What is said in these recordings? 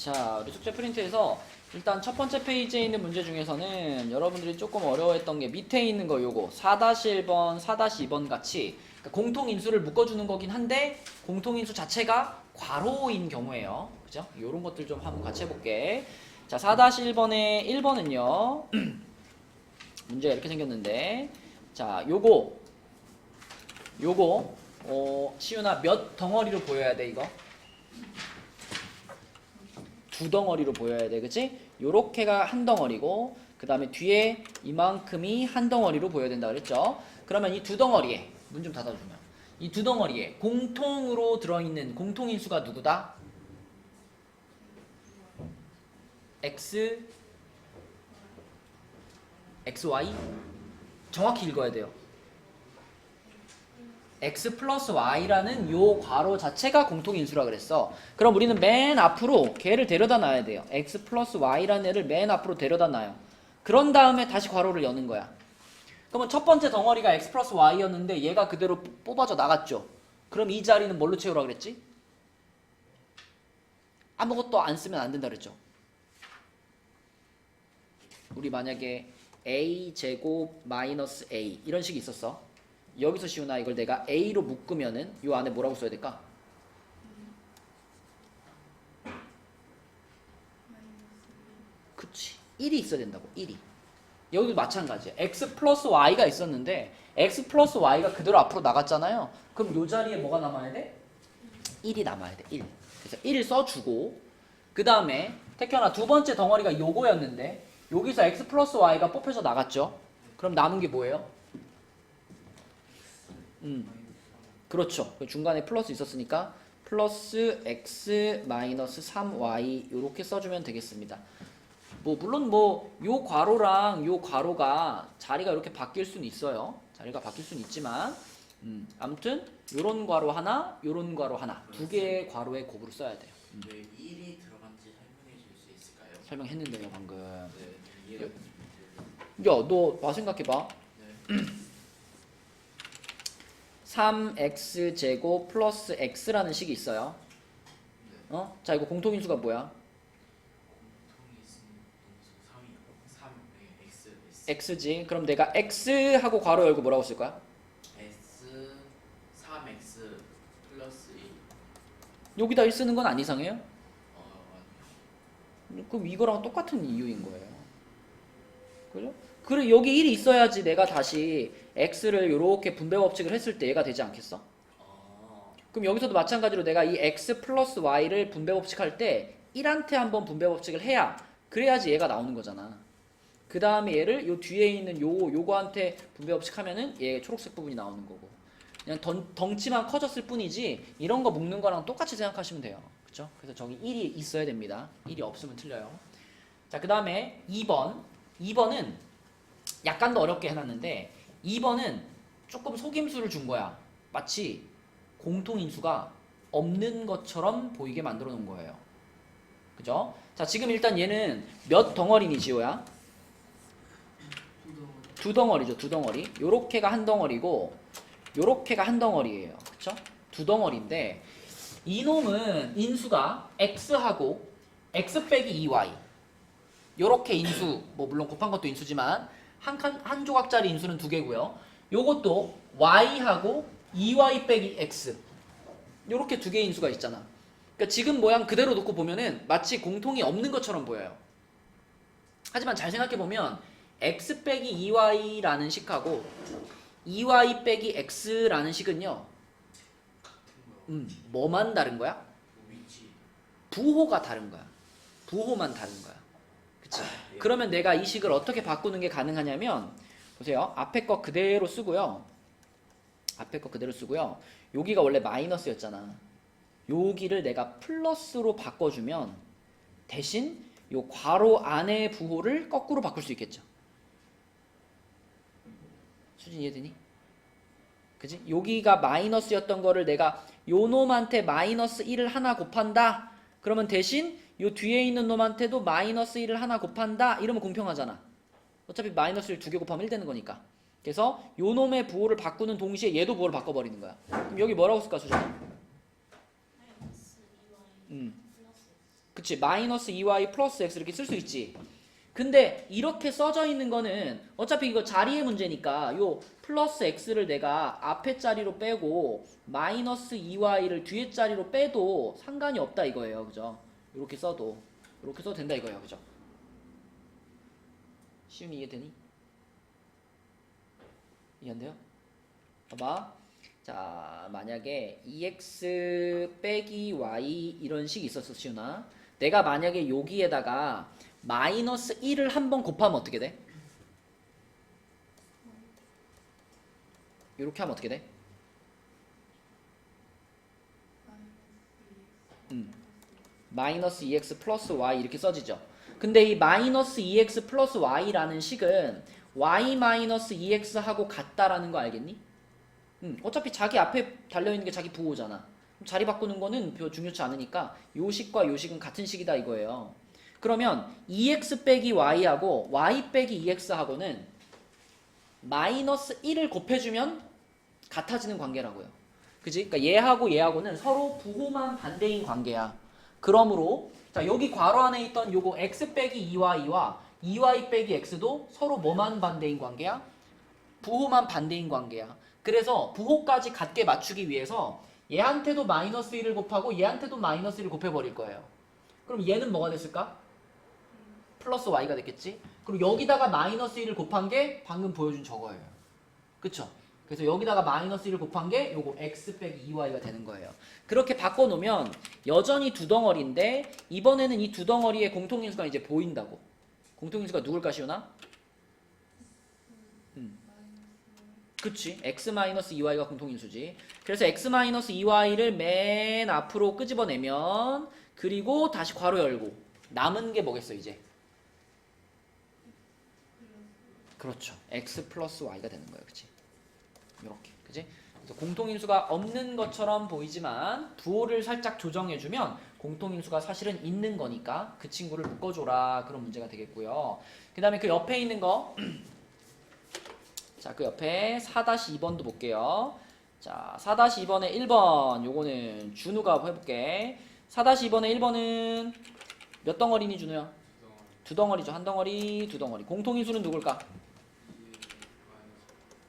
자, 우리 숙제 프린트에서 일단 첫 번째 페이지에 있는 문제 중에서는 여러분들이 조금 어려워했던 게 밑에 있는 거 요거 4-1번, 4-2번 같이 그러니까 공통인수를 묶어주는 거긴 한데 공통인수 자체가 괄호인 경우에요. 그죠? 요런 것들 좀 한번 같이 해볼게. 자, 4-1번의 1번은요. 문제가 이렇게 생겼는데 자, 요거 시윤아 몇 덩어리로 보여야 돼 이거? 두 덩어리로 보여야 돼, 그치? 요렇게가 한 덩어리고 그 다음에 뒤에 이만큼이 한 덩어리로 보여야 된다 그랬죠? 그러면 이 두 덩어리에 문 좀 닫아주면 이 두 덩어리에 공통으로 들어있는 공통인수가 누구다? x, xy? 정확히 읽어야 돼요. x 플러스 y라는 요 괄호 자체가 공통인수라 그랬어. 그럼 우리는 맨 앞으로 걔를 데려다 놔야 돼요. x 플러스 y라는 애를 맨 앞으로 데려다 놔요. 그런 다음에 다시 괄호를 여는 거야. 그러면 첫 번째 덩어리가 x 플러스 y였는데 얘가 그대로 뽑아져 나갔죠. 그럼 이 자리는 뭘로 채우라 그랬지? 아무것도 안 쓰면 안 된다 그랬죠. 우리 만약에 a 제곱 마이너스 a 이런 식이 있었어. 여기서 시우나 이걸 내가 A로 묶으면은 요 안에 뭐라고 써야 될까? 그치 1이 있어야 된다고 1이 여기도 마찬가지야. X 플러스 Y가 있었는데 X 플러스 Y가 그대로 앞으로 나갔잖아요. 그럼 요 자리에 뭐가 남아야 돼? 1이 남아야 돼 1. 그래서 1 써주고 그 다음에 태현아 두 번째 덩어리가 요거였는데 여기서 X 플러스 Y가 뽑혀서 나갔죠. 그럼 남은 게 뭐예요? 그렇죠. 중간에 플러스 있었으니까 플러스 x 마이너스 3y 이렇게 써주면 되겠습니다. 뭐 물론 뭐 요 괄호랑 요 괄호가 자리가 이렇게 바뀔 수는 있어요. 자리가 바뀔 수는 있지만 아무튼 요런 괄호 하나, 요런 괄호 하나 두 개의 괄호의 곱으로 써야 돼요. 왜 1이 들어간지 설명해 줄 수 있을까요? 설명했는데요 방금. 네, 이해가 야, 너 봐 생각해봐. 네. 3x제곱 플러스 x라는 식이 있어요. 네. 자, 이거 공통인수가 뭐야? 공통인수 3이요. 3, 네, x, x지. 그럼 내가 x하고 괄호 열고 뭐라고 쓸 거야? s 3x 플러스 1. 여기다 1 쓰는 건 안 이상해요? 아니요. 그럼 이거랑 똑같은 이유인 거예요. 그죠? 그래 여기 1이 있어야지 내가 다시 x를 이렇게 분배 법칙을 했을 때 얘가 되지 않겠어? 그럼 여기서도 마찬가지로 내가 이 x 플러스 y를 분배 법칙할 때 1한테 한번 분배 법칙을 해야 그래야지 얘가 나오는 거잖아. 그 다음에 얘를 요 뒤에 있는 요거한테 분배 법칙하면은 얘 초록색 부분이 나오는 거고. 그냥 덩치만 커졌을 뿐이지 이런 거 묶는 거랑 똑같이 생각하시면 돼요. 그쵸? 그래서 저기 1이 있어야 됩니다. 1이 없으면 틀려요. 자, 그 다음에 2번은 약간 더 어렵게 해놨는데 2번은 조금 속임수를 준 거야. 마치 공통인수가 없는 것처럼 보이게 만들어 놓은 거예요. 그죠? 자, 지금 일단 얘는 몇 덩어리니 지호야? 두 덩어리죠. 두 덩어리. 요렇게가 한 덩어리고 요렇게가 한 덩어리예요. 그쵸? 두 덩어리인데 이놈은 인수가 x하고 x 빼기 2y 요렇게 인수, 뭐 물론 곱한 것도 인수지만 한 조각짜리 인수는 두 개고요. 요것도 y하고 2y 빼기 x 요렇게 두 개의 인수가 있잖아. 그러니까 지금 모양 그대로 놓고 보면은 마치 공통이 없는 것처럼 보여요. 하지만 잘 생각해보면 x 빼기 2y라는 식하고 2y 빼기 x라는 식은요 뭐만 다른 거야? 위치. 부호가 다른 거야. 부호만 다른 거야. 그치? 그러면 내가 이 식을 어떻게 바꾸는 게 가능하냐면 보세요. 앞에 거 그대로 쓰고요. 여기가 원래 마이너스였잖아. 여기를 내가 플러스로 바꿔주면 대신 요 괄호 안의 부호를 거꾸로 바꿀 수 있겠죠. 수진 이해되니? 그치? 여기가 마이너스였던 거를 내가 요 놈한테 마이너스 1을 하나 곱한다. 그러면 대신 요 뒤에 있는 놈한테도 마이너스 1을 하나 곱한다. 이러면 공평하잖아. 어차피 마이너스 1 두 개 곱하면 1 되는 거니까. 그래서 요 놈의 부호를 바꾸는 동시에 얘도 부호를 바꿔버리는 거야. 그럼 여기 뭐라고 쓸까 수정아? 그치? 마이너스 2y 플러스 x 이렇게 쓸 수 있지. 근데 이렇게 써져 있는 거는 어차피 이거 자리의 문제니까 요 플러스 x를 내가 앞에 자리로 빼고 마이너스 2y를 뒤에 자리로 빼도 상관이 없다 이거예요. 그죠? 이렇게 써도 이렇게 써도 된다 이거예요. 그죠? 시윤이 이해되니? 이해 안 돼요? 봐봐. 자, 만약에 2x 빼기 y 이런 식이 있었어, 시윤아. 내가 만약에 여기에다가 마이너스 1을 한번 곱하면 어떻게 돼? 이렇게 하면 어떻게 돼? 마이너스 2x 플러스 y 이렇게 써지죠. 근데 이 마이너스 2x 플러스 y라는 식은 y 마이너스 2x 하고 같다라는 거 알겠니? 어차피 자기 앞에 달려있는 게 자기 부호잖아. 그럼 자리 바꾸는 거는 별 중요치 않으니까 요 식과 요 식은 같은 식이다 이거예요. 그러면 2x 빼기 y하고 y 빼기 2x하고는 마이너스 1을 곱해주면 같아지는 관계라고요. 그지? 그러니까 얘하고 얘하고는 서로 부호만 반대인 관계야. 그러므로 자 여기 괄호 안에 있던 요거 x 빼기 2y와 2y 빼기 x도 서로 뭐만 반대인 관계야? 부호만 반대인 관계야. 그래서 부호까지 같게 맞추기 위해서 얘한테도 마이너스 1을 곱하고 얘한테도 마이너스 1을 곱해버릴 거예요. 그럼 얘는 뭐가 됐을까? 플러스 y가 됐겠지? 그리고 여기다가 마이너스 1을 곱한 게 방금 보여준 저거예요. 그쵸? 그래서 여기다가 마이너스 1을 곱한 게 요거 x 빼기 2y가 되는 거예요. 그렇게 바꿔놓으면 여전히 두 덩어리인데 이번에는 이 두 덩어리의 공통인수가 이제 보인다고. 공통인수가 누굴까 시우나? 그치? x-2y가 공통인수지. 그래서 x-2y를 맨 앞으로 끄집어내면 그리고 다시 괄호 열고 남은 게 뭐겠어 이제? 그렇죠. x 플러스 y가 되는 거예요. 그치? 이렇게. 그치? 그래서 공통인수가 없는 것처럼 보이지만 부호를 살짝 조정해주면 공통인수가 사실은 있는 거니까 그 친구를 묶어줘라. 그런 문제가 되겠고요. 그 다음에 그 옆에 있는 거 자, 그 옆에 4-2번도 볼게요. 자, 4-2번의 1번 요거는 준우가 해볼게. 4-2번의 1번은 몇 덩어리니 준우야? 두 덩어리죠. 한 덩어리, 두 덩어리. 공통인수는 누굴까?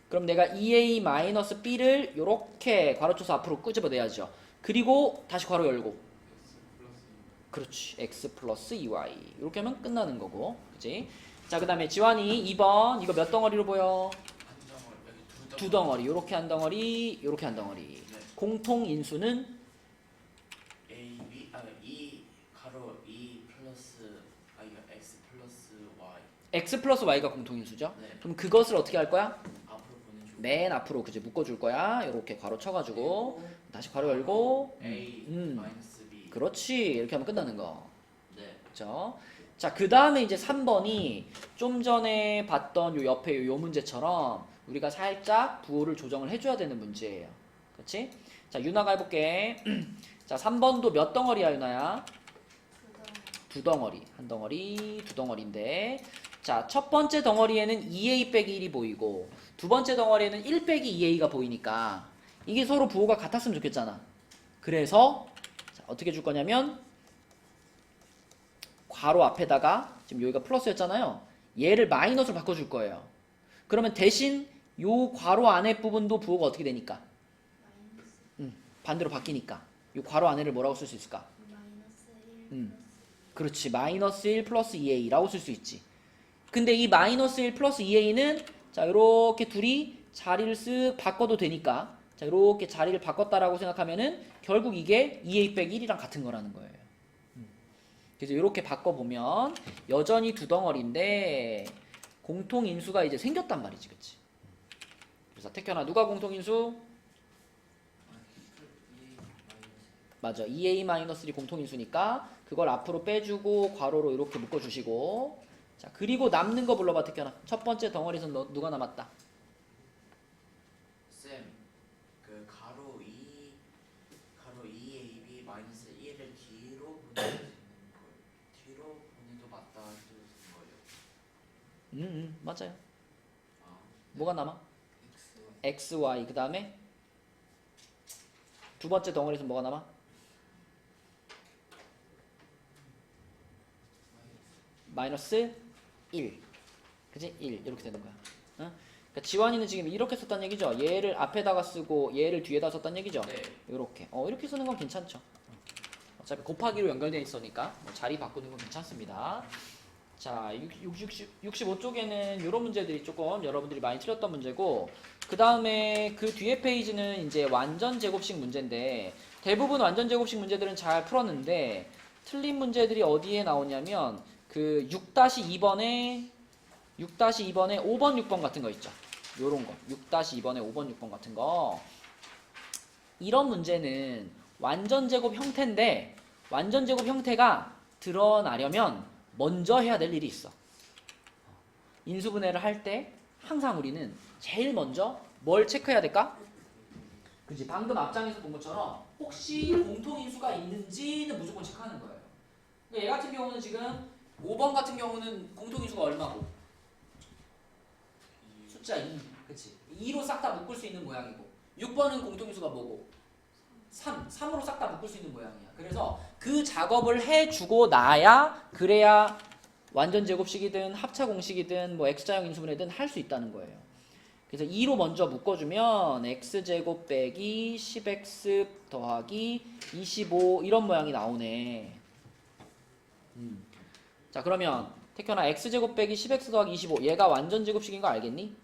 그럼 내가 2a-b를 요렇게 괄호쳐서 앞으로 끄집어내야죠. 그리고 다시 괄호 열고. 그렇지. x 플러스 2y. 이렇게 하면 끝나는 거고. 그치? 자, 그 다음에 지환이 2번. 이거 몇 덩어리로 보여? 두 덩어리. 요렇게 한 덩어리, 요렇게 한 덩어리. 네. 공통인수는 A, B, E 가로 E 플러스 X 플러스 Y. x 플러스 y가 공통인수죠? 네. 그럼 그것을 어떻게 할 거야? 앞으로 보내줘. 맨 앞으로 그제 묶어줄 거야. 요렇게 괄호 쳐가지고 다시 괄호 열고 A 마이너스 B. 그렇지. 이렇게 하면 끝나는 거. 네. 그쵸? 자, 그 다음에 이제 3번이 좀 전에 봤던 요 옆에 요 문제처럼 우리가 살짝 부호를 조정을 해줘야 되는 문제예요. 그렇지? 자, 유나가 해볼게. 자, 3번도 몇 덩어리야, 유나야? 두 덩어리. 한 덩어리, 두 덩어리인데 자, 첫 번째 덩어리에는 2a 빼기 1이 보이고 두 번째 덩어리에는 1 빼기 2a가 보이니까 이게 서로 부호가 같았으면 좋겠잖아. 그래서 자, 어떻게 줄 거냐면 괄호 앞에다가 지금 여기가 플러스였잖아요. 얘를 마이너스로 바꿔줄 거예요. 그러면 대신 요 괄호 안에 부분도 부호가 어떻게 되니까? 반대로 바뀌니까 요 괄호 안에를 뭐라고 쓸 수 있을까? 그렇지. 마이너스 1 플러스 2a라고 쓸 수 있지. 근데 이 마이너스 1 플러스 2a는 자 요렇게 둘이 자리를 쓱 바꿔도 되니까 자 요렇게 자리를 바꿨다라고 생각하면은 결국 이게 2a 빼기 1이랑 같은 거라는 거예요. 그래서 이렇게 바꿔보면 여전히 두 덩어리인데 공통인수가 이제 생겼단 말이지. 그치? 그래서 태현아 누가 공통인수? 맞아. 2a-3 공통인수니까 그걸 앞으로 빼주고 괄호로 이렇게 묶어주시고 자 그리고 남는 거 불러봐 태현아. 첫 번째 덩어리에서 누가 남았다? 쌤, 그 가로 2ab 마이너스 1을 뒤로 보내는 거예요. 뒤로 보내도 맞다 해주는 거예요. 맞아요. 아, 뭐가 남아? X, x, y 그 다음에 두 번째 덩어리에서 뭐가 남아? 마이너스 1. 그지? 1 이렇게 되는 거야. 어? 그러니까 지환이는 지금 이렇게 썼단 얘기죠. 얘를 앞에다가 쓰고 얘를 뒤에다 썼단 얘기죠. 네. 이렇게. 이렇게 쓰는 건 괜찮죠. 어차피 곱하기로 연결되어 있으니까 뭐 자리 바꾸는 건 괜찮습니다. 자, 65쪽에는 이런 문제들이 조금 여러분들이 많이 틀렸던 문제고, 그 다음에 그 뒤에 페이지는 이제 완전 제곱식 문제인데, 대부분 완전 제곱식 문제들은 잘 풀었는데 틀린 문제들이 어디에 나오냐면 그 6-2번에 5번 6번 같은 거 있죠. 요런 거 6-2번에 5번 6번 같은 거, 이런 문제는 완전 제곱 형태인데 완전 제곱 형태가 드러나려면 먼저 해야 될 일이 있어. 인수분해를 할 때 항상 우리는 제일 먼저 뭘 체크해야 될까? 그지? 방금 앞장에서 본 것처럼 혹시 공통인수가 있는지는 무조건 체크하는 거예요. 그러니까 얘 같은 경우는 지금 5번 같은 경우는 공통인수가 얼마고? 숫자 2. 그치? 2로 싹 다 묶을 수 있는 모양이고, 6번은 공통인수가 뭐고? 3으로 싹 다 묶을 수 있는 모양이야. 그래서 그 작업을 해주고 나야 그래야 완전 제곱식이든 합차 공식이든 뭐 x자형 인수분해든 할 수 있다는 거예요. 그래서 2로 먼저 묶어주면 x제곱 빼기 10x 더하기 25 이런 모양이 나오네. 자, 그러면 태현아 x제곱 빼기 10x 더하기 25 얘가 완전 제곱식인 거 알겠니?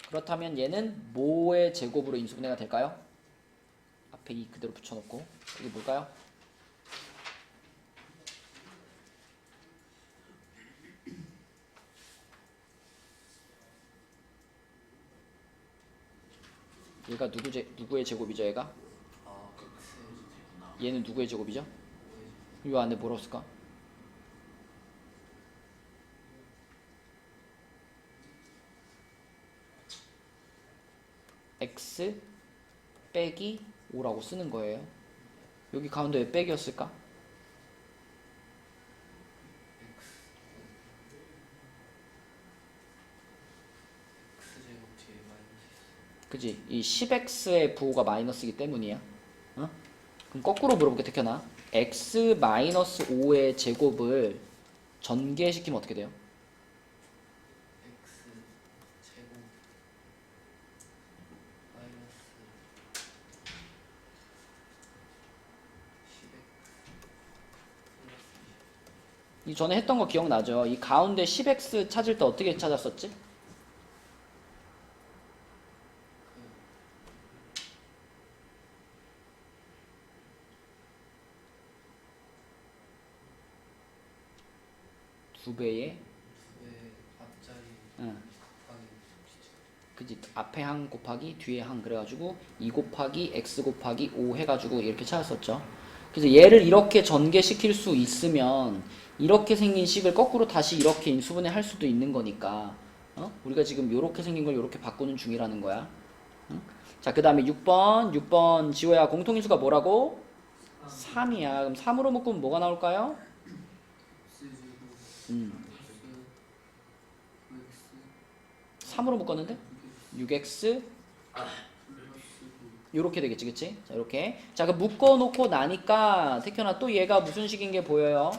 그렇다면 얘는 뭐의 제곱으로 인수분해가 될까요? 앞에 2 그대로 붙여놓고 이게 뭘까요? 얘가 누구의 제곱이죠? 얘가? 얘는 누구의 제곱이죠? 이 안에 뭐라고 쓸까? x 빼기 5라고 쓰는 거예요. 여기 가운데 왜 빼기였을까? 그지? 이 10x의 부호가 마이너스이기 때문이야. 어? 그럼 거꾸로 물어볼게, 태현아. x 마이너스 5의 제곱을 전개시키면 어떻게 돼요? 이 전에 했던 거 기억나죠? 이 가운데 10x 찾을 때 어떻게 찾았었지? 두 배의 응. 그지? 앞에 항 곱하기 뒤에 항 그래가지고 2 곱하기 x 곱하기 5 해가지고 이렇게 찾았었죠. 그래서 얘를 이렇게 전개시킬 수 있으면 이렇게 생긴 식을 거꾸로 다시 이렇게 인수분해 할 수도 있는 거니까 우리가 지금 이렇게 생긴 걸 이렇게 바꾸는 중이라는 거야. 자, 그 다음에 6번 지호야, 공통인수가 뭐라고? 3이야. 그럼 3으로 묶으면 뭐가 나올까요? 3으로 묶었는데? 6x 요렇게 되겠지, 그치? 자, 이렇게. 자, 그 묶어놓고 나니까 태현아 또 얘가 무슨 식인 게 보여요?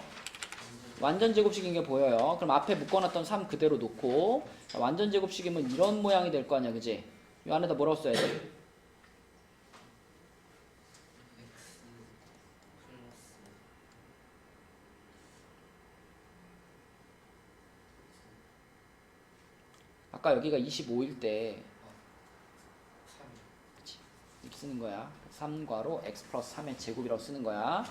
완전 제곱식인 게 보여요. 그럼 앞에 묶어놨던 3 그대로 놓고, 자, 완전 제곱식이면 이런 모양이 될 거 아니야, 그치? 이 안에다 뭐라고 써야 돼? 아까 여기가 25일 때 이렇게 쓰는 거야. 3괄호 x 플러스 3의 제곱이라고 쓰는 거야.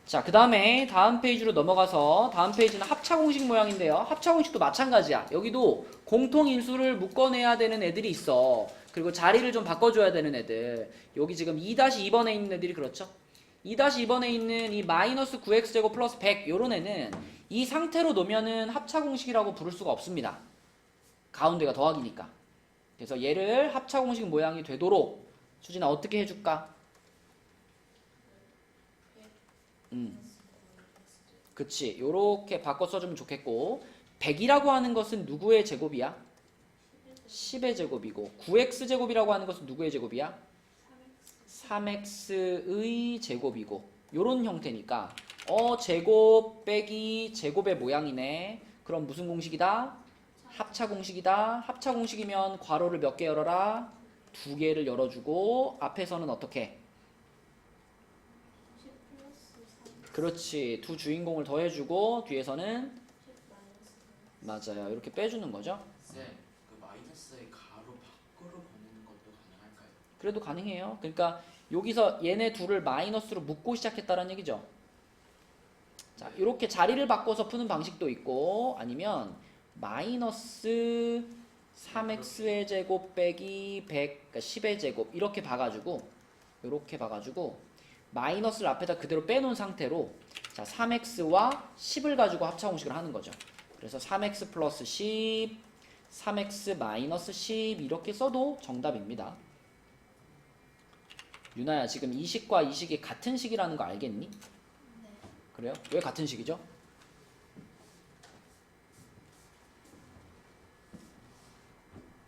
자, 그 다음에 다음 페이지로 넘어가서 다음 페이지는 합차공식 모양인데요. 합차공식도 마찬가지야. 여기도 공통인수를 묶어내야 되는 애들이 있어. 그리고 자리를 좀 바꿔줘야 되는 애들. 여기 지금 2-2번에 있는 애들이 그렇죠. 2-2번에 있는 이 마이너스 9x제곱 플러스 100 요런 애는 이 상태로 놓으면은 합차공식이라고 부를 수가 없습니다. 가운데가 더하기니까. 그래서 얘를 합차공식 모양이 되도록 수진아 어떻게 해줄까? 그치. 요렇게 바꿔 써주면 좋겠고, 100이라고 하는 것은 누구의 제곱이야? 10의 제곱이고, 9x제곱이라고 하는 것은 누구의 제곱이야? 3x의 제곱이고, 요런 형태니까 제곱 빼기 제곱의 모양이네. 그럼 무슨 공식이다? 합차 공식이다. 합차 공식이면 괄호를 몇 개 열어라? 2개를 열어주고 앞에서는 어떻게? 10 플러스 3 그렇지. 두 주인공을 더해주고 뒤에서는 10 마이너스 맞아요. 이렇게 빼주는 거죠. 쌤, 그 마이너스의 가로 밖으로 보내는 것도 가능할까요? 그래도 가능해요. 그러니까 여기서 얘네 둘을 마이너스로 묶고 시작했다는 얘기죠. 자, 이렇게 자리를 바꿔서 푸는 방식도 있고 아니면 마이너스 3x의 제곱 빼기 100, 그러니까 10의 제곱 이렇게 봐가지고 마이너스를 앞에다 그대로 빼놓은 상태로 자 3x와 10을 가지고 합차 공식을 하는 거죠. 그래서 3x 플러스 10, 3x 마이너스 10 이렇게 써도 정답입니다. 유나야 지금 이 식과 이 식이 같은 식이라는 거 알겠니? 네. 그래요? 왜 같은 식이죠?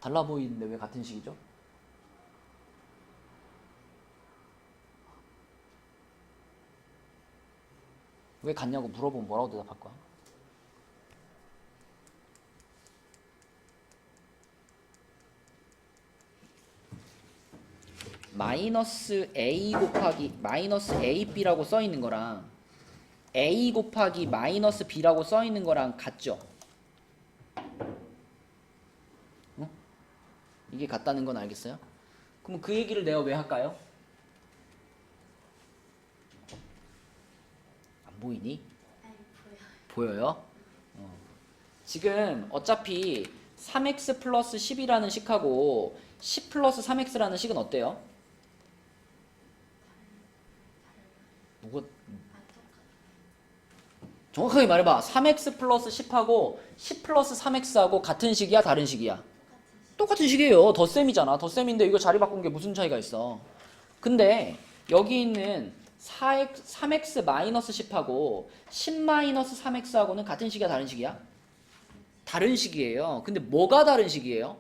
달라 보이는데 왜 같은 식이죠? 왜 같냐고 물어보면 뭐라고 대답할 거야? 마이너스 a 곱하기 마이너스 ab라고 써 있는 거랑 a 곱하기 마이너스 b라고 써 있는 거랑 같죠? 어? 이게 같다는 건 알겠어요? 그럼 그 얘기를 내가 왜 할까요? 안 보이니? 아니 보여. 보여요? 지금 어차피 3x 플러스 10이라는 식하고 10 플러스 3x라는 식은 어때요? 뭐가 아 똑같아. 정확하게 말해봐. 3x 플러스 10하고 10 플러스 3x하고 같은 식이야? 다른 식이야? 똑같은 식이에요. 덧셈이잖아. 덧셈인데 이거 자리 바꾼 게 무슨 차이가 있어? 근데 여기 있는 3x 마이너스 10하고 10 마이너스 3x하고는 같은 식이야? 다른 식이야? 다른 식이에요. 근데 뭐가 다른 식이에요?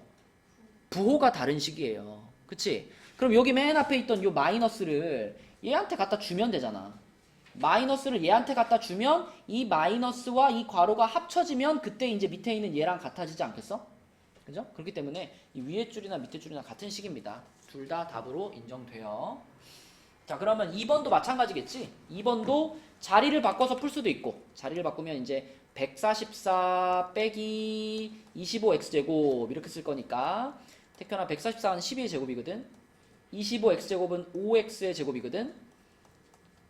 부호가 다른 식이에요. 그치? 그럼 여기 맨 앞에 있던 요 마이너스를 얘한테 갖다 주면 되잖아. 마이너스를 얘한테 갖다 주면 이 마이너스와 이 괄호가 합쳐지면 그때 이제 밑에 있는 얘랑 같아지지 않겠어? 그죠? 그렇기 때문에 이 위에 줄이나 밑에 줄이나 같은 식입니다. 둘 다 답으로 인정돼요. 자, 그러면 2번도 마찬가지겠지? 2번도 자리를 바꿔서 풀 수도 있고 자리를 바꾸면 이제 144 빼기 25x제곱 이렇게 쓸 거니까 택현아 144는 12의 제곱이거든. 25x제곱은 5x의 제곱이거든.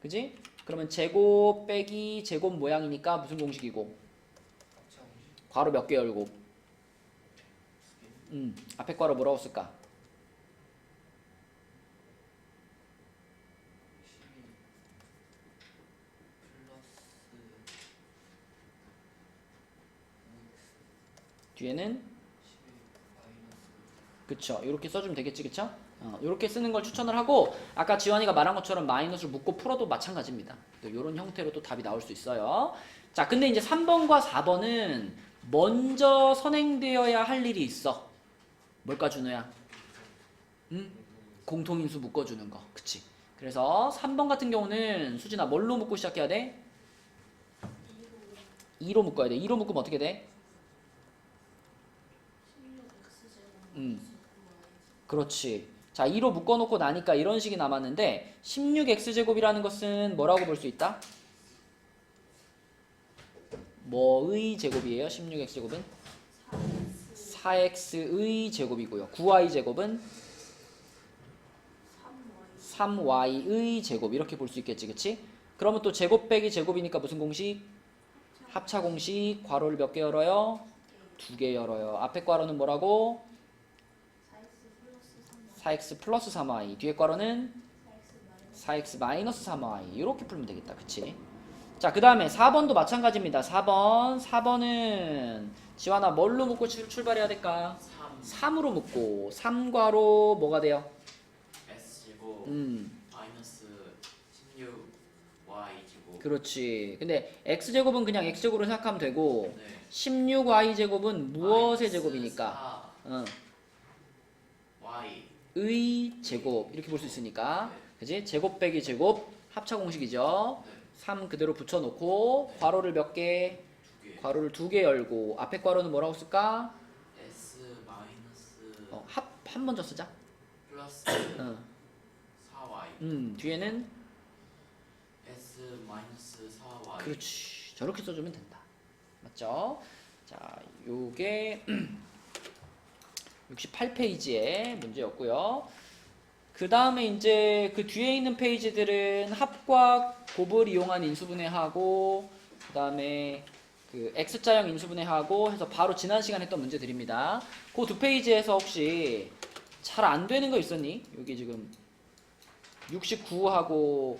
그지? 그러면 제곱 빼기 제곱 모양이니까 무슨 공식이고? 합차 공식 괄호 몇 개 열고? 2개. 앞에 괄호 뭐라고 쓸까? 12 플러스 뒤에는 11 마이너스 그쵸. 이렇게 써주면 되겠지, 그쵸? 이렇게 쓰는 걸 추천을 하고 아까 지환이가 말한 것처럼 마이너스를 묶고 풀어도 마찬가지입니다. 또 이런 형태로 또 답이 나올 수 있어요. 자, 근데 이제 3번과 4번은 먼저 선행되어야 할 일이 있어. 뭘까, 준호야? 응? 공통인수 묶어주는 거. 그치? 그래서 3번 같은 경우는 수진아 뭘로 묶고 시작해야 돼? 2로 묶어야 돼. 2로 묶으면 어떻게 돼? 16x제곱 그렇지. 자, 2로 묶어놓고 나니까 이런 식이 남았는데 16x제곱이라는 것은 뭐라고 볼 수 있다? 뭐의 제곱이에요? 16x제곱은? 4x의 제곱이고요. 9y제곱은? 3y의 제곱 이렇게 볼 수 있겠지, 그치? 그러면 또 제곱 빼기 제곱이니까 무슨 공식? 합차 공식. 괄호를 몇 개 열어요? 2개 열어요. 앞에 괄호는 뭐라고? 4x 플러스 3y. 뒤에 괄호는 4x 마이너스 3y. 이렇게 풀면 되겠다, 그치? 자, 그 다음에 4번도 마찬가지입니다. 4번은 지환아 뭘로 묶고 출발해야 될까? 3으로 묶고 3괄호 뭐가 돼요? S제곱 마이너스 16Y제곱. 그렇지. 근데 x제곱은 그냥 x제곱으로 생각하면 되고 네. 16y제곱은 무엇의 마이너스 제곱이니까? 4 Y. 의 제곱 이렇게 볼 수 있으니까 그지? 제곱 빼기 제곱 합차 공식이죠. 네. 3 그대로 붙여놓고 괄호를 몇 개? 2개. 괄호를 2개 열고 앞에 괄호는 뭐라고 쓸까? S 마이너스 한 먼저 쓰자. 플러스 어. 4y. 뒤에는 S 마이너스 4y. 그렇지. 저렇게 써주면 된다. 맞죠? 자, 요게 68페이지의 문제였고요. 그 다음에 이제 그 뒤에 있는 페이지들은 합과 곱을 이용한 인수분해하고 그 다음에 그 X자형 인수분해하고 해서 바로 지난 시간에 했던 문제들입니다. 그 두 페이지에서 혹시 잘 안 되는 거 있었니? 여기 지금 69하고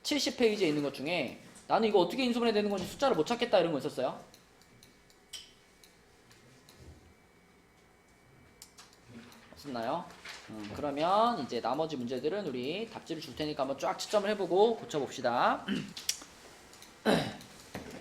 70페이지에 있는 것 중에 나는 이거 어떻게 인수분해 되는 건지 숫자를 못 찾겠다 이런 거 있었어요? 없었나요? 그러면 이제 나머지 문제들은 우리 답지를 줄 테니까 한번 쫙 채점을 해보고 고쳐봅시다.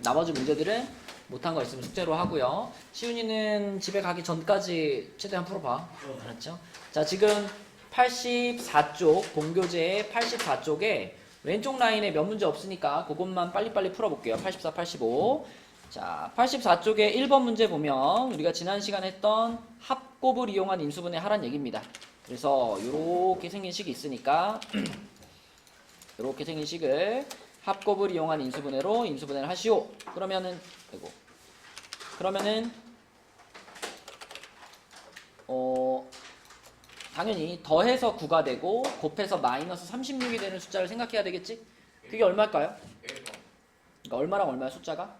나머지 문제들은 못한 거 있으면 숙제로 하고요. 시윤이는 집에 가기 전까지 최대한 풀어봐. 알았죠? 자, 지금 84쪽 본교재 84쪽에 왼쪽 라인에 몇 문제 없으니까 그것만 빨리빨리 풀어볼게요. 84, 85. 자, 84쪽에 1번 문제 보면 우리가 지난 시간에 했던 합곱을 이용한 인수분해 하란 얘기입니다. 그래서 요렇게 생긴 식이 있으니까 요렇게 생긴 식을 합곱을 이용한 인수분해로 인수분해를 하시오. 그러면은 당연히 더해서 9가 되고 곱해서 마이너스 36이 되는 숫자를 생각해야 되겠지? 그게 얼마일까요? 1번. 그러니까 얼마랑 얼마야 숫자가?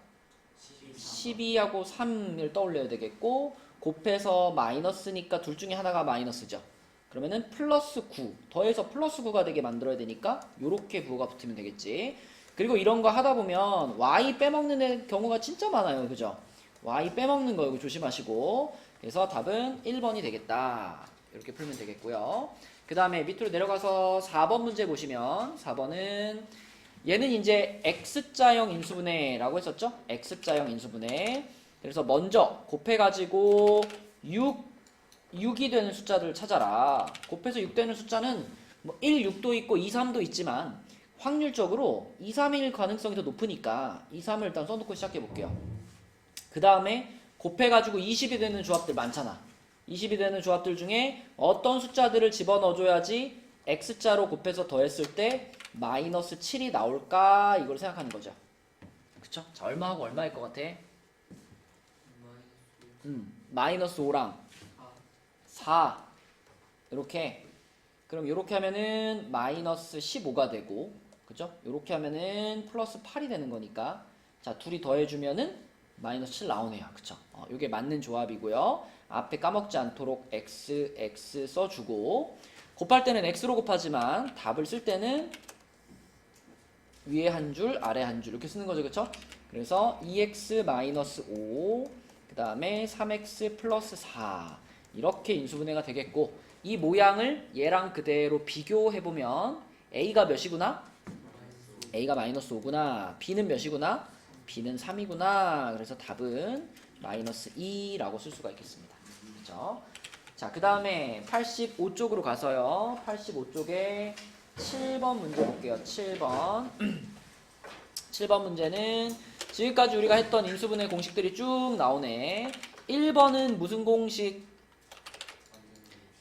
12하고 3을 떠올려야 되겠고 곱해서 마이너스니까 둘 중에 하나가 마이너스죠. 그러면은 플러스 9 더해서 플러스 9가 되게 만들어야 되니까 요렇게 부호가 붙으면 되겠지. 그리고 이런 거 하다 보면 y 빼먹는 경우가 진짜 많아요. 그죠? y 빼먹는 거 이거 조심하시고 그래서 답은 1번이 되겠다. 이렇게 풀면 되겠고요. 그 다음에 밑으로 내려가서 4번 문제 보시면 4번은 얘는 이제 X자형 인수분해라고 했었죠? X자형 인수분해. 그래서 먼저 곱해가지고 6이 되는 숫자들을 찾아라. 곱해서 6 되는 숫자는 뭐 1, 6도 있고 2, 3도 있지만 확률적으로 2, 3일 가능성이 더 높으니까 2, 3을 일단 써놓고 시작해 볼게요. 그 다음에 곱해가지고 20이 되는 조합들 많잖아. 20이 되는 조합들 중에 어떤 숫자들을 집어넣어줘야지 X자로 곱해서 더했을 때 마이너스 7이 나올까 이걸 생각하는 거죠. 그쵸? 자, 얼마하고 얼마일 것 같아? 마이너스 5랑 4 이렇게. 그럼 이렇게 하면은 마이너스 15가 되고 그죠? 이렇게 하면은 플러스 8이 되는 거니까 자 둘이 더해주면은 마이너스 7 나오네요. 그쵸? 이게 맞는 조합이고요. 앞에 까먹지 않도록 x 써주고 곱할 때는 x로 곱하지만 답을 쓸 때는 위에 한 줄 아래 한 줄 이렇게 쓰는 거죠. 그쵸? 그래서 2x 마이너스 5 그 다음에 3x 플러스 4 이렇게 인수분해가 되겠고 이 모양을 얘랑 그대로 비교해보면 a가 몇이구나? a가 마이너스 5구나. b는 몇이구나? b는 3이구나. 그래서 답은 마이너스 2라고 쓸 수가 있겠습니다. 그죠? 자, 그 다음에 85쪽으로 가서요. 85쪽에 7번 문제 볼게요. 7번. 7번 문제는 지금까지 우리가 했던 인수분해 공식들이 쭉 나오네. 1번은 무슨 공식?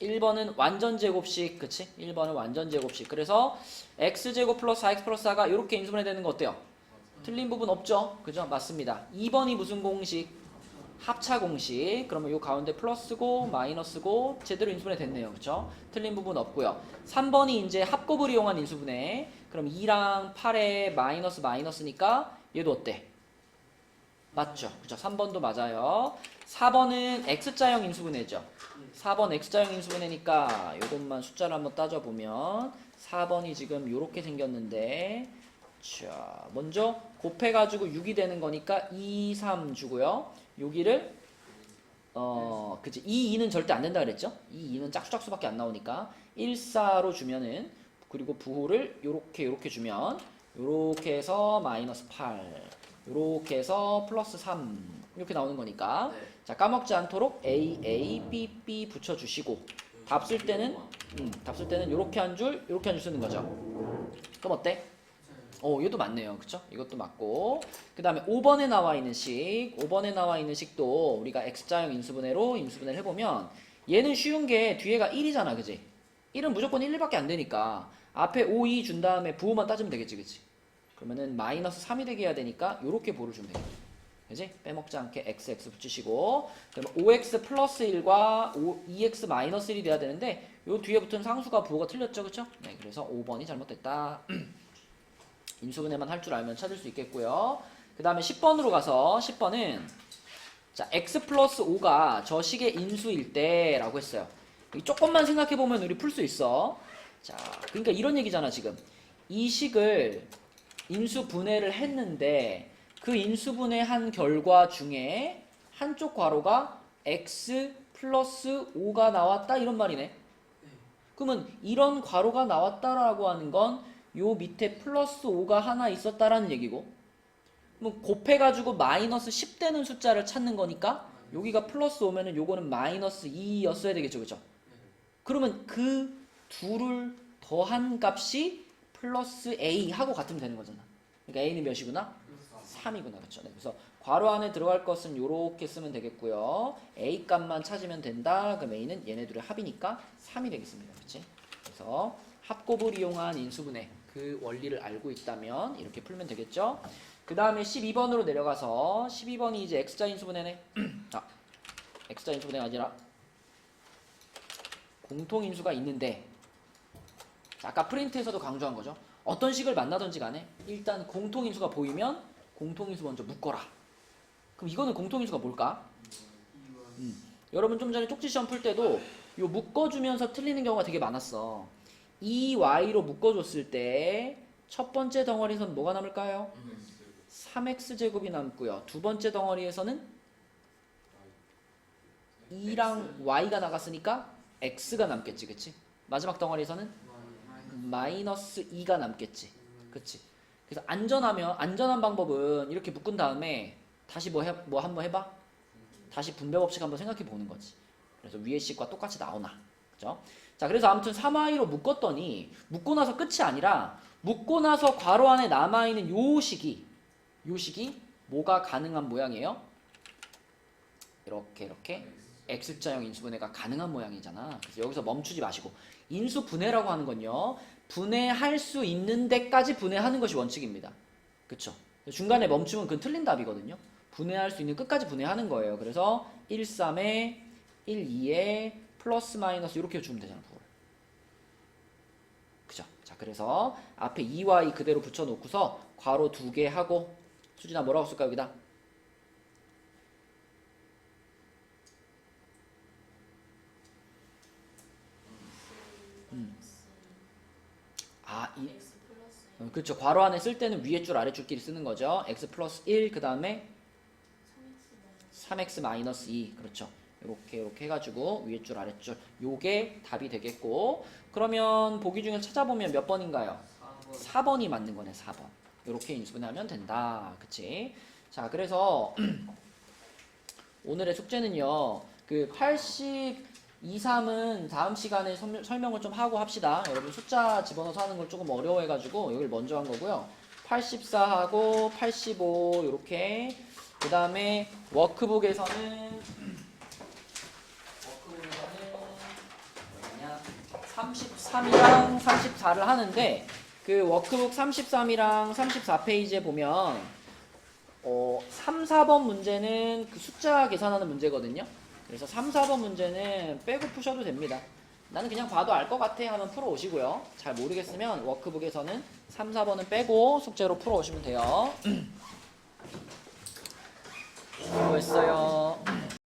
1번은 완전제곱식. 그치? 1번은 완전제곱식. 그래서 x제곱 플러스 4x 플러스 4가 이렇게 인수분해 되는 거 어때요? 틀린 부분 없죠? 그죠? 맞습니다. 2번이 무슨 공식? 합차 공식. 그러면 요 가운데 플러스고 마이너스고 제대로 인수분해 됐네요. 그쵸? 틀린 부분 없고요. 3번이 이제 합곱을 이용한 인수분해. 그럼 2랑 8에 마이너스 마이너스니까 얘도 어때? 맞죠? 그죠? 3번도 맞아요. 4번은 X자형 인수분해죠. 4번 X자형 인수분해니까 요것만 숫자를 한번 따져보면 4번이 지금 요렇게 생겼는데 자, 먼저 곱해가지고 6이 되는 거니까 2, 3 주고요. 여기를 그치 2, 2는 절대 안 된다 그랬죠? 2, 2는 짝수밖에 안 나오니까 1, 4로 주면은 그리고 부호를 요렇게 주면 요렇게 해서 마이너스 8 요렇게 해서 플러스 3 이렇게 나오는 거니까 네. 자 까먹지 않도록 A, A, B, B 붙여주시고 답 쓸 때는 요렇게 한 줄, 요렇게 한 줄 쓰는 거죠. 그럼 어때? 이것도 맞네요. 그쵸? 이것도 맞고. 그 다음에 5번에 나와 있는 식. 5번에 나와 있는 식도 우리가 X자형 인수분해로 인수분해를 해보면 얘는 쉬운 게 뒤에가 1이잖아. 그지? 1은 무조건 1밖에 안 되니까 앞에 5, 2 준 다음에 부호만 따지면 되겠지. 그치? 그러면은 마이너스 3이 되게 해야 되니까 요렇게 보를 주면 되겠지. 그지? 빼먹지 않게 XX 붙이시고 그러면 5X 플러스 1과 2X 마이너스 1이 돼야 되는데 요 뒤에 붙은 상수가 부호가 틀렸죠. 그쵸? 네, 그래서 5번이 잘못됐다. 인수분해만 할 줄 알면 찾을 수 있겠고요. 그 다음에 10번으로 가서 10번은 자 x 플러스 5가 저 식의 인수일 때 라고 했어요. 조금만 생각해보면 우리 풀 수 있어. 자, 그러니까 이런 얘기잖아 지금. 이 식을 인수분해를 했는데 그 인수분해한 결과 중에 한쪽 괄호가 x 플러스 5가 나왔다 이런 말이네. 그러면 이런 괄호가 나왔다라고 하는 건 요 밑에 플러스 5가 하나 있었다라는 얘기고 그럼 곱해가지고 마이너스 10 되는 숫자를 찾는 거니까 여기가 플러스 5면은 요거는 마이너스 2였어야 되겠죠. 그죠? 그러면 그 둘을 더한 값이 플러스 A 하고 같으면 되는 거잖아. 그러니까 A는 몇이구나? 3이구나. 그쵸? 네, 그래서 괄호 안에 들어갈 것은 요렇게 쓰면 되겠고요. A 값만 찾으면 된다. 그럼 A는 얘네 둘의 합이니까 3이 되겠습니다. 그치? 그래서 합곱을 이용한 인수분해 그 원리를 알고 있다면 이렇게 풀면 되겠죠. 그 다음에 12번으로 내려가서 12번이 이제 X자 인수분해네. 자, X자 인수분해가 아니라 공통인수가 있는데 아까 프린트에서도 강조한 거죠. 어떤 식을 만나든지 간에 일단 공통인수가 보이면 공통인수 먼저 묶어라. 그럼 이거는 공통인수가 뭘까? 여러분 좀 전에 쪽지 시험 풀 때도 요 묶어주면서 틀리는 경우가 되게 많았어. 2y로 묶어줬을 때 첫 번째 덩어리에서는 뭐가 남을까요? 3x제곱이 남고요. 두 번째 덩어리에서는 2랑 y가 나갔으니까 x가 남겠지. 그치? 마지막 덩어리에서는 마이너스 2가 남겠지. 그치? 그래서 안전한 방법은 이렇게 묶은 다음에 다시 뭐 한번 해봐? 다시 분배 법칙 한번 생각해 보는 거지. 그래서 위의 식과 똑같이 나오나. 그죠? 자, 그래서 아무튼 3y로 묶었더니 묶고 나서 끝이 아니라 묶고 나서 괄호 안에 남아있는 요 식이 뭐가 가능한 모양이에요? 이렇게 X자형 인수분해가 가능한 모양이잖아. 그래서 여기서 멈추지 마시고 인수분해라고 하는 건요. 분해할 수 있는 데까지 분해하는 것이 원칙입니다. 그쵸? 중간에 멈추면 그건 틀린 답이거든요. 분해할 수 있는 끝까지 분해하는 거예요. 그래서 1, 3에 1, 2에 플러스 마이너스 이렇게 주면 되잖아. 그죠? 자, 그래서 앞에 2y 그대로 붙여놓고서 괄호 2개 하고 수진아 뭐라고 쓸까 여기다? X 플러스 그렇죠. 괄호 안에 쓸 때는 위에 줄 아래 줄끼리 쓰는 거죠. x 플러스 1 그 다음에 3x 마이너스 2 그렇죠. 이렇게 해가지고 위에 줄 아래 줄 요게 답이 되겠고 그러면 보기 중에 찾아보면 몇 번인가요? 4번이 맞는 거네. 4번 이렇게 인수분해하면 된다. 그치? 자, 그래서 오늘의 숙제는요 그 82, 3은 다음 시간에 설명을 좀 하고 합시다. 여러분 숫자 집어넣어서 하는 걸 조금 어려워해가지고 여기를 먼저 한 거고요. 84하고 85 이렇게 그 다음에 워크북에서는 33이랑 34를 하는데 그 워크북 33이랑 34페이지에 보면 3, 4번 문제는 그 숫자 계산하는 문제거든요. 그래서 3, 4번 문제는 빼고 푸셔도 됩니다. 나는 그냥 봐도 알 것 같아 하면 풀어 오시고요. 잘 모르겠으면 워크북에서는 3, 4번은 빼고 숙제로 풀어 오시면 돼요. 수고했어요.